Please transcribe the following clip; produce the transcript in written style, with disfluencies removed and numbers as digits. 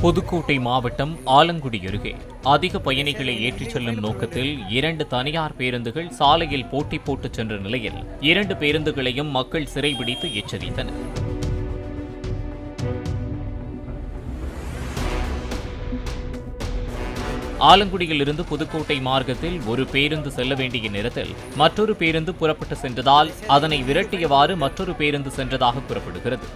புதுக்கோட்டை மாவட்டம் ஆலங்குடி அருகே அதிக பயணிகளை ஏற்றிச் செல்லும் நோக்கத்தில் 2 தனியார் பேருந்துகள் சாலையில் போட்டி போட்டுச் சென்ற நிலையில் 2 பேருந்துகளையும் மக்கள் சிறைபிடித்து எச்சரித்தனர். ஆலங்குடியில் இருந்து புதுக்கோட்டை மார்க்கத்தில் ஒரு பேருந்து செல்ல வேண்டிய நேரத்தில் மற்றொரு பேருந்து புறப்பட்டு சென்றதால் அதனை விரட்டியவாறு மற்றொரு பேருந்து சென்றதாக கூறப்படுகிறது.